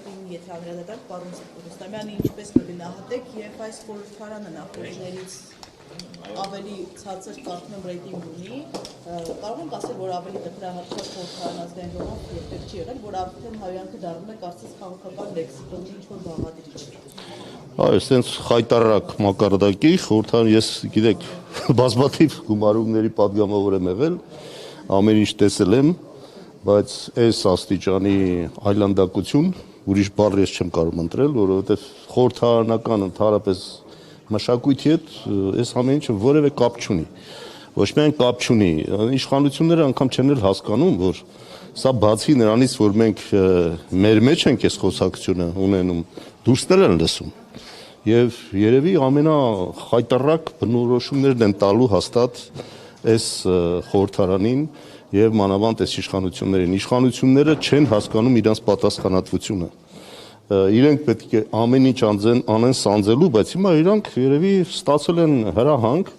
դեպի եթերաներադար պարոն Ռուստամյանը ինչպես կգնահատեք եւ այս խորհրդարանը նախորդներից ավելի ցածր կարծում եմ ռեյտինգ ունի, կարող ենք ասել, որ ավելի դրդահարցակ խորհրդարան ազգային ժողով երբեք չի եղել, որ արդեն հայհոյանքը դառնում է կարծես քաղաքական լեքսիկոնի ինչ-որ բաղադրիչ։ Այո, sense խայտարակ մակարդակի խորհրդարան ես գիտեք բազմաթիվ գումարումների падգամավոր եմ եղել, ամեն ինչ տեսել եմ, բայց այս աստիճանի այլանդակություն ուրիշ բառ ես չեմ կարող ընտրել, որովհետև խորհրդարանական ընդհանրապես մշակույթի հետ այս ամեն ինչը որևէ կապ չունի։ Ոչ միայն կապ չունի, իշխանությունները անգամ չեն էլ հասկանում, որ սա բացի նրանից, որ մենք մեր մեջ ենք այս խոսակցությունը ունենում, դուրսներ են լսում։ Եվ երևի ամենախայտառակ բնորոշումներն են տալու հաստատ այս խորհրդարանին եւ մանավանդ այս իշխանություններին։ Իշխանությունները չեն հասկանում իրենց պատասխանատվությունը։ Իրենք պետք է ամեն ինչ անեն սանձելու, բայց հիմա իրանք երևի ստացել են հրահանգ,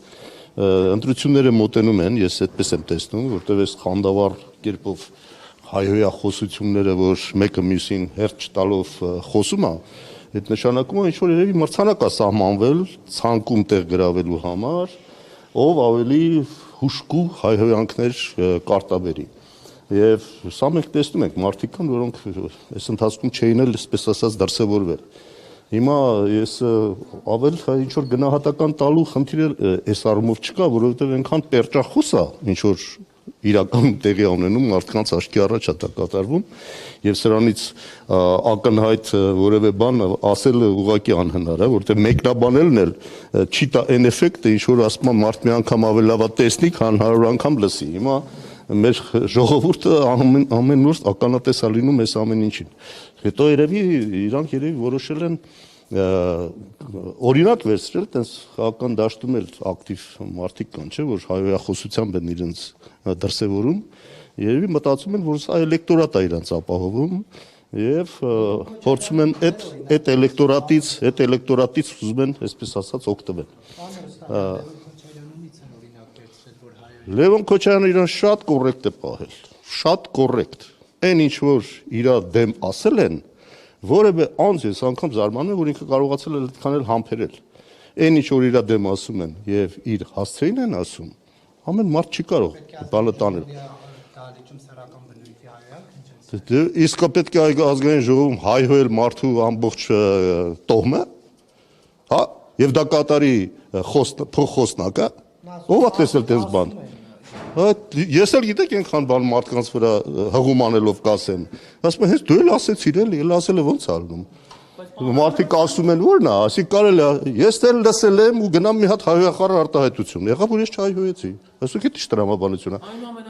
ընտրությունները մոտենում են, ես այդպես եմ տեսնում, որտեղ այս խանդավառ կերպով հայհոյախոսությունները, որ մեկը մյուսին հերթ չտալով խոսում է, այդ նշանակում է ինչ-որ երևի մրցանակ է սահմանվել ցանկում տեղ գրավելու համար, ով ավելի հուշկու հայհոյանքներ կարտաբերի։ Եվ սա մենք տեսնում ենք մարդիկ կան, որոնք այս ընթացքում չէին էլ այսպես ասած դրսևորվել։ Հիմա ես ավել ինչ որ գնահատական տալու խնդիր այս առումով չկա, որովհետև այնքան պերճախոս է, ինչ որ իրականում տեղի ունենում մարդկանց աչքի առաջ է դա կատարվում, եւ սրանից ակնհայտ որևէ բան ասել ուղղակի անհնար է, որովհետև մեկնաբանելն էլ չի տա այն էֆեկտը, ինչ որ ասում է մարդ մի անգամ ավելի լավ է տեսնի, քան 100 անգամ լսի։ Հիմա մեր ժողովուրդը ամեն օր ականատես է լինում այս ամեն ինչին։ Հետո իրանք որոշել են օրինակ վերցրել, տենց քաղաքական դաշտում էլ ակտիվ մարդիկ կան, չէ, որ հայհոյախոսությամբ են իրենց դրսևորում, երևի մտածում են, որ սա էլեկտորատ է իրենց ապահովում եւ փորձում են այդ էլեկտորատից ուզում են, այսպես ասած, օգտվել։ Լևոն Քոչարյանը իրան շատ կոռեկտ է պահել, շատ կոռեկտ։ Այն ինչ որ իր դեմ ասել են, որևէ անձ ես անգամ զարմանում եմ, որ ինքը կարողացել է այդքան էլ համբերել։ Այն ինչ որ իր դեմ ասում են եւ իր հասցեին են ասում, ամեն մարդ չի կարող բանը տանել։ Իսկ պետք է ազգային ժողովում հայհոյել մարդու ամբողջ տոհմը, հա, եւ դա կատարի փոխխոսնակը, ով է տեսել տես բան։ Ես էլ գիտեք այնքան բան մարդկանց վրա հղում անելով կասեմ, ասում են հենց դու էլ ասեցիր էլ ասելը ոնց ալնում։ Մարդիկ ասում են որն է, ասի կարելի է, ես էլ լսել եմ ու գնամ մի հատ հայհոյախառ արտահայտություն, եղավ որ ես չհայհոյեցի, ասում եք ի՞նչ տրամաբանություն է,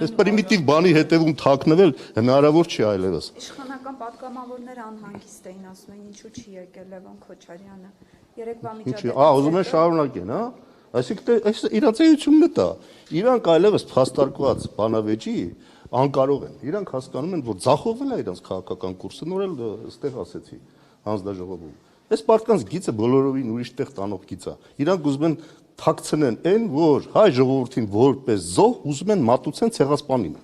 այս պրիմիտիվ բանի հետևում թաքնվել հնարավոր չի այլևս։ Իշխանական պատգամավորները անհանգիստ էին, ասում են ինչու չի եկել Լևոն Քոչարյանը, երեկվա միջադեպից։ Ուզում են շարունակեն, հա։ Այսինքն այս իրացեությունն է դա։ Իրանք այլևս փաստարկված բանավեճի անկարող են։ Իրանք հասկանում են, որ ձախողվել է իրենց քաղաքական կուրսը, նոր էլ այստեղ ասեցի հանձնաժողովում։ Այս մարդկանց գիծը բոլորովին ուրիշ տեղ տանող գիծ է։ Իրանք ուզում են թաքցնեն այն, որ հայ ժողովրդին որպես զոհ ուզում են մատուցեն ցեղասպանին։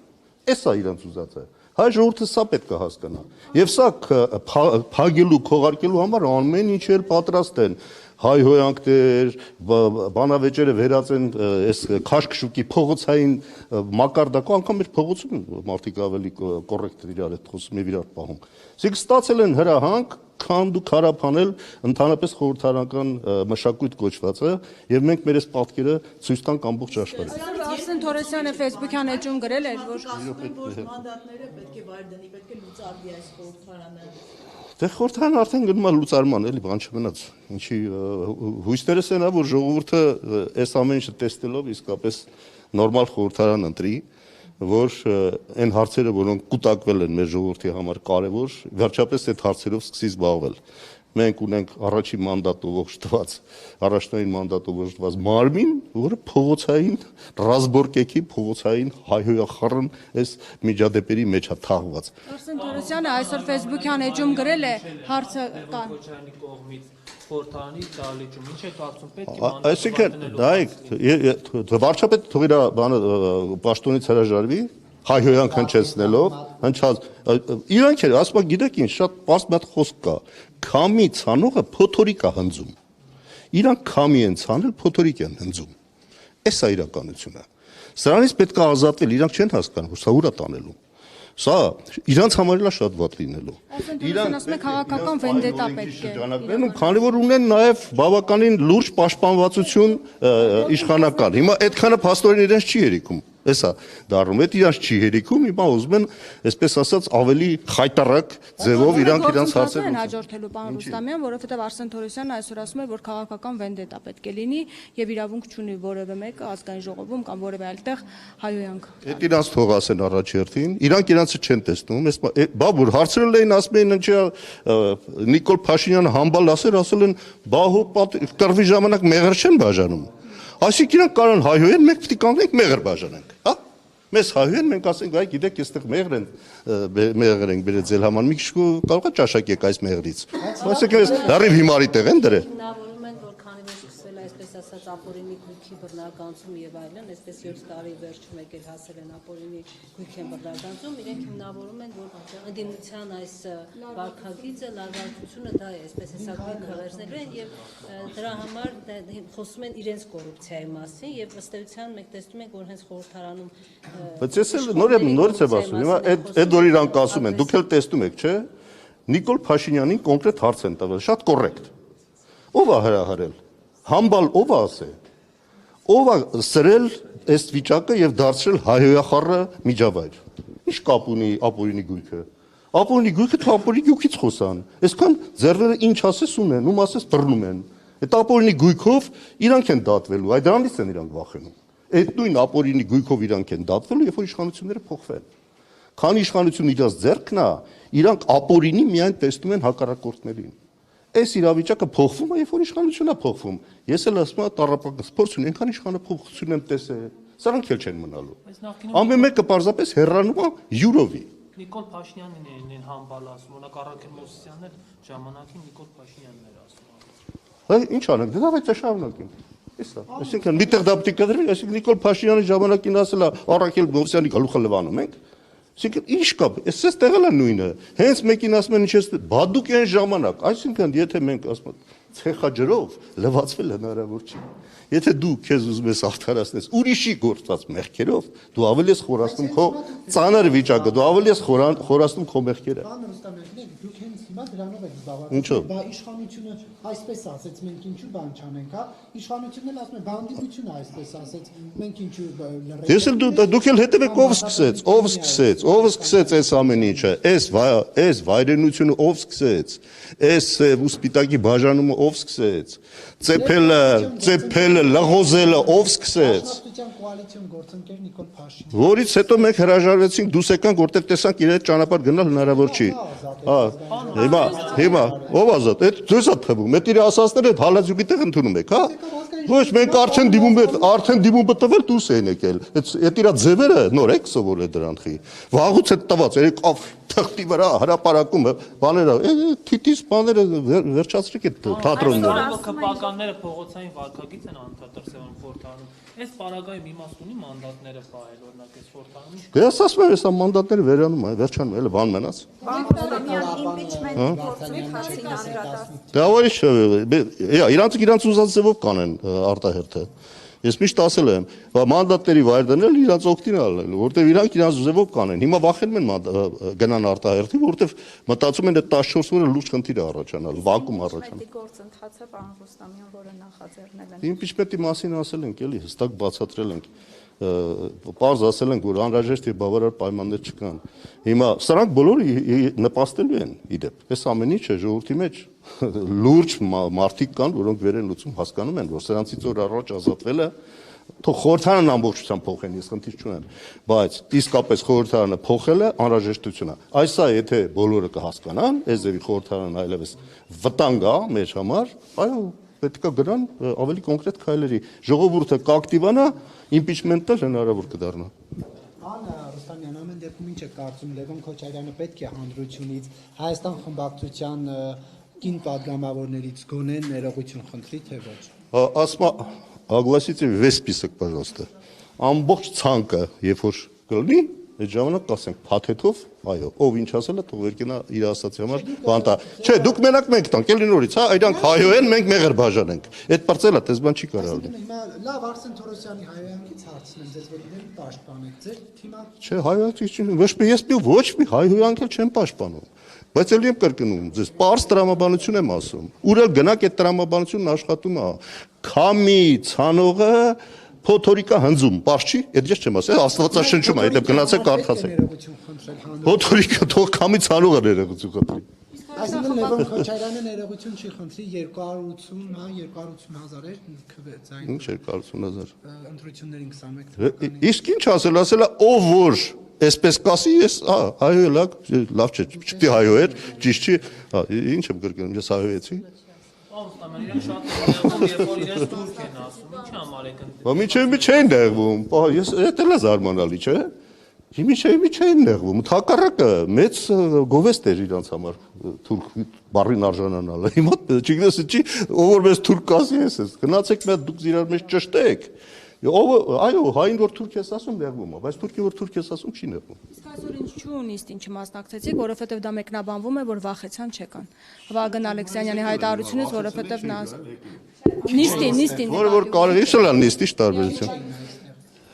Էս է իրանք ուզածը։ Հայ ժողովուրդը սա պետք է հասկանա։ Եվ սա փագելու, քողարկելու համար ամեն ինչ էլ պատրաստ են։ Հայհոյանքներ, բանավեճերը վերածեն այս քաշքշուկի փողոցային մակարդակով, անգամ մեր փողոցում մարդիկ ավելի կոռեկտ իրար հետ խոսում եւ իրար պահում։ Իսկ ստացել են հրահանգ քանդու քարափանել ընդհանրապես խորհրդարանական մշակույթ կոչվածը եւ մենք մեր այս պատկերը ցույց տանք ամբողջ աշխարհին։ Արսեն Թորոսյանը Facebook-յան էջում գրել էր, որ մանդատները պետք է վայր դնի, պետք է լուծարվի այս խորհրդարանը։ Դե խորհրդարանը արդեն գնում է լուծարման, էլի բան չմնաց։ Ինչի հույսներս են, որ ժողովուրդը այս ամեն ինչը տեսնելով իսկապես նորմալ խորհրդարան ընտրի, որ այն հարցերը, որոնք կուտակվել են մեր ժողովրդի համար կարևոր, վերջապես այդ հարցերով սկսի զբաղվել։ Մենք ունենք առաջին մանդատով օժտված, առաջնային մանդատով օժտված մարմին, որը փողոցային ռազմորկեքի փողոցային հայհոյախառն այս միջադեպերի մեջ է թաղված։ Արսեն Թորոսյանը այսօր Facebook-յան էջում գրել է հարցը կան։ Խորհրդարանի դահլիճում ինչ է կարծում պետք է Այսինքն, դայք, վարչապետը թող իր բանը պաշտոնից հրաժարվի, հայհոյանք հնչեցնելով, իրանք էր, ասում գիտեք ինչ, շատ պարզ մի հատ խոսք կա, քամի ցանողը փոթորիկ է հնձում։ Իրանք քամի են ցանել, փոթորիկ են հնձում։ Էս է իրականությունը։ Սրանից պետք է ազատվել, իրանք չեն հասկանում, որ սա ուր է տանելու։ Սա իրանք համար էլ է շատ վատ լինելու։ Իրանք ասում եք քաղաքական վենդետա պետք է։ Շրջանակներում, քանի որ ունեն նաև բավականին լուրջ պաշտպանվածություն իշխանական։ Հիմա այդքանը փաստորեն իրենց չի երիկում։ Էսա դառնում է իրանք չի երիկում, հիմա ուզում են, այսպես ասած, ավելի խայտարակ ձևով իրանք իրենց հարցերը հաջորդելու պարոն Ռուստամյան, որովհետև Արսեն Թորոսյանն այսօր ասում է, որ քաղաքական վենդետա պետք է լինի եւ իրավունք չունի որևէ մեկը ազգային ժողովում կամ որևէ այլտեղ հայոյանք։ Այդ իրանք թող ասեն առաջ հերթին, իրանք իրանցը չեն տեսնում, բա որ հարցրել էին, ասում էին ինչա Նիկոլ Փաշինյանը համբալ ասել են, բա հո կռվի ժամանակ մեղր չեն բաժանում։ Այսինքն իրանք կարան հայհոյեն, մենք պետք է կանգնենք մեղր բաժանենք, հա։ Մեզ հայհոյեն, մենք ասենք, այ գիտեք, այստեղ մեղր ենք բերել ձեր համար, մի քիչ կարող է ճաշակեք այս մեղրից։ Այսինքն լրիվ հիմարի տեղ են դրել։ Հիմնավորում են, որ քանի որ սկսվել է այսպես ասած ապօրինի գույքի բռնականություն եւ այլն, այսպես 7 տարի վերջում եկել հասել են ապօրինի գույքեն բռնականություն, իրենք հիմնավորում են, որ ընդդիմության այս վարքագիծը, լարվածությունը դա է, այսպես հեսա գույքը վերցնելու են եւ դրա համար խոսում են իրենց կոռուպցիայի մասին եւ ըստ էության մենք տեսնում ենք, որ հենց խորհրդարանում բայց ես էլ նորից եմ ասում, հիմա այդ որ իրանք ասում են, դուք էլ տեսնում եք, չէ՞, Նիկոլ Փաշինյանին կոնկրետ հարց են տվել, շատ կոռեկտ։ Ո՞վ է հրահարել։ Համբալ ո՞վ է ասել։ Ո՞վ է սրել այս վիճակը եւ դարձրել հայհոյախառը միջավայր։ Ինչ կապ ունի ապօրինի գույքը։ Ապօրինի գույքը թող ապօրինի գույքից խոսան։ Այսքան ձեռները ինչ ասես ունեն, ում ասես բռնում են։ Այդ ապօրինի գույքով իրանք են դատվելու, այդ դրանից են իրանք վախենում։ Այդ նույն ապօրինի գույքով իրանք են դատվելու, երբ որ իշխանությունները փոխվեն։ Քանի իշխանությունը իրաց ձեռքն է, իրանք ապօրինի միայն տեսնում են հակառակորդներին։ Այս իրավիճակը փոխվում է, երբ որ իշխանությունն է փոխվում։ Ես էլ ասում եմ, տառապական սփորձ ունի, այնքան իշխանափոխություն եմ տեսել, սրանք էլ չեն մնալու։ Ամեն մեկը պարզապես հեռանում է յուրովի։ Նիկոլ Փաշինյանն են համբալ ասում, օրինակ Առաքել Մովսիսյանն էլ ժամանակին Նիկոլ Փաշինյանն էր ասում։ Այ ինչ անենք, դե давайте շարունակենք։ Էսա, այսինքն միտեղ դա պետք է դրվի, այսինքն Նիկոլ Փաշինյանի ժամանակին ասել է Առաքել Մովսիսյանի գլուխը լվանում ենք։ Այսինքն ինչ կա, էսես տեղել է նույնը։ Հենց մեկին ասում են ինչ ես, բա դուք այն ժամանակ, այսինքն եթե մենք ասում ենք ցեխաջրով լվացվել հնարավոր չի։ Եթե դու քեզ ուզում ես արդարացնես ուրիշի գործած մեղքերով, դու ավելի ես խորացնում քո ծանր վիճակը, դու ավելի ես խորացնում քո մեղքերը։ Պարոն Ռուստամյան, դուք հենց հիմա դրանով եք զբաղված։ Ինչո՞վ։ Բա իշխանությունը այսպես ասեց, մենք ինչու բան չանենք, հա։ Իշխանությունն էլ ասում է, բանդիտությունը այսպես ասեց, մենք ինչու լրացնենք։ Ես էլ դուք էլ հետևեք ով սկսեց այս ամեն ինչը, այս վայրենությունը ով սկսեց, այս ուստիտակի բաժանումը ով սկսեց, ծեփելը, լղոզելը ով սկսեց։ Կոալիցիոն գործընկեր Նիկոլ Փաշինյան։ Որից հետո մենք հրաժարվեցինք, դուրս եկանք, որտեղ տեսանք իր այդ ճանապարհ գնալ հնարավոր չի։ Հիմա ով ազատ, այդ դուրս է թվում, այդ իր ասածները այդ հալածուկի տեղ ընդունում եք, հա։ Ոչ, մենք արդեն դիմում տվել դուրս են եկել։ Այդ իր ձևերը նոր եք սովորել դրանցի։ Վաղուց է տված, երեք թղթի վրա հրապարակում բաները, թիթիզ բաները վերջացրեք այդ թատրոնները։ ԿՊ-ականները փողոցային վարկագիծ են անդրադարձել խորհրդարանում։ Այս պարագայում իմաստ ունի մանդատները ֆայլ, օրինակ այս խորհրդարանում։ Դե ես ասում եմ, այս մանդատները վերանում են, վերջանում, էլը բան մնաց։ Իմպիչմենտ գործի հացին անդրադարձ։ Դա ուրիշ, իրանց ուզած ձևով կանեն արտահերթը։ Ես միշտ ասել եմ, մանդատների վայր դնել իրանց օգտին ալնելու, որտեվ իրանք իրանց ուզևով կանեն։ Հիմա վախենում են գնան արտահերթի, որտեվ մտածում են այդ 14 օրը լուրջ խնդիր է առաջանալ, վակուում առաջանալ։ Գործընթացը պարոն Ռուստամյան, որը նախաձեռնել են։ Իմպիչմենտի մասին ասել ենք, էլի հստակ բացատրել ենք։ Պարզ ասել ենք, որ անհրաժեշտ եւ բավարար պայմաններ չկան։ Հիմա սրանք բոլորը նպաստելու են իդեպ։ Այս ամեն ինչը ժողովրդի մեջ լուրջ մարդիկ կան, որոնք վեր են լուծում, հասկանում են, որ սրանցից օր առաջ ազատվելը թող խորհրդարանն ամբողջությամբ փոխեն, ես խնդիր չունեմ, բայց իսկապես խորհրդարանը փոխելը անհրաժեշտություն է։ Այսա եթե բոլորը կհասկանան, այս ձևի խորհրդարանը այլևս վտանգ է մեր համար, այո, պետք է գնան ավելի կոնկրետ քայլերի։ Ժողովուրդը կակտիվանա, իմպիչմենտը հնարավոր կդառնա։ Ռուստամյան, ամեն դեպքում ինչ է կարծում Լևոն Քոչարյանը պետք է հանրությունից Հայաստան խմբակցության կին падգամավորներից գոնեն ներողություն խնդրի, թե ոչ։ Огласите весь список, пожалуйста. Ամբողջ ցանկը, երբ որ կլինի, Այդ ժամանակ կասենք փաթեթով, այո, ով ինչ ասել է, թող երկնա իր ասացի համար բան տա։ Չէ, դուք մենակ մենք տանք, էլի նորից, հա, այրանք հայո են, մենք մեղր բաժանենք։ Այդ բարձելա, դες բան չի կարող լինել։ Հիմա լավ Արսեն Թորոսյանի հայոյանքից հարցնեմ, ձեզ որ դեմ պաշտպան եք, ձեր թիմը Չէ, հայոյանք ոչ մի հայոյանք էլ չեմ պաշտպանում։ Բայց ելի եմ կրկնում, ձեզ պարզ տրամաբանություն եմ ասում։ Ուր էլ գնաք այդ տրամաբանությունն աշխատում է։ Քամի ցանողը փոթորիկա հնձում, պարզ չի։ Այդ ես չեմ ասել, Աստվածաշնչում է, այդ գնացեք կարդացեք։ ներողություն խնդրել հանրություն։ Փոթորիկա թող քամի ցանողը ներողություն խնդրի։ Այսինքն Լևոն Քոչարյանը ներողություն չի խնդրի 280, հա 280,000 էր ձայն Ինչ էր 40000։ ընտրություններին 21 թվականին։ Իսկ ինչ ասել է, ով որ այսպես կասի, ես, հայո լավ չէ, չպետք է հայո էր, ճիշտ չի, ինչ եմ կրկնում, ես հայոյեցի։ Պարոն Ստամյան, իրենք շատ են նեղվում, երբ որ իրենց թուրք են ասում, ի՞նչ համար եք ընտրել։ Բա մի չեն նեղվում, ես էդ էլ է զարմանալի, չէ՞։ Մի չեն նեղվում, թակառակը մեծ գովեստ էր իրանց համար թուրք բառին արժանանալը։ Հիմա չգիտես չի, ով որ մեզ թուրք կասի ես, գնացեք մեզ դուք իրար մեջ ճշտեք։ Այո, հային որ թուրք ես ասում նեղվում է, բայց թուրքի որ թուրք ես ասում չի նեղվում։ Իսկ այսօր ինչու նիստին չմասնակցեցիք, որովհետև դա մեկնաբանվում է, որ վախեցան չեկան։ Վագն Ալեքսյանյանի հայտարարությունից, որովհետև նա նիստին Որ կարող է շլան նիստի տարբերություն։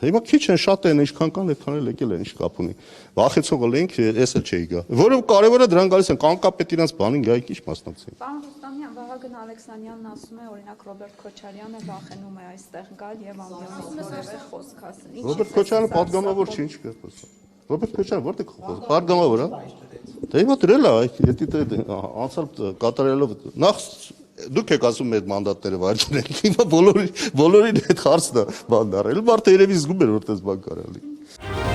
Հիմա քիչ են, շատ են, ինչքան կան, այդքան էլ եկել են, ինչ կապ ունի։ Վախեցողը լենք, ես էլ չէի գա։ Որը կարևորը դրան գալիս են, կանկապետ իրանց բանին գայք ինչ մասնակցեն։ Պարոն Ռուստամյան, Վահագն Ալեքսանյանն ասում է, օրինակ Ռոբերտ Քոչարյանը վախենում է այստեղ գալ եւ ամբողջ որևէ խոսք ասել։ Ռոբերտ Քոչարյանը падգամավոր չի, ինչ կերպ։ Ռոբերտ Քոչարյանը որտե՞ք խոսում։ Падգամավոր, հա։ Դե հիմա դրել է, անցալ կատարելով նախ դուք եք ասում այդ մանդատները վաճառել։ Հիմա բոլորին այդ հարցն է բան դարել։ Մարդը երևի զգում էր որտես բան կարելի։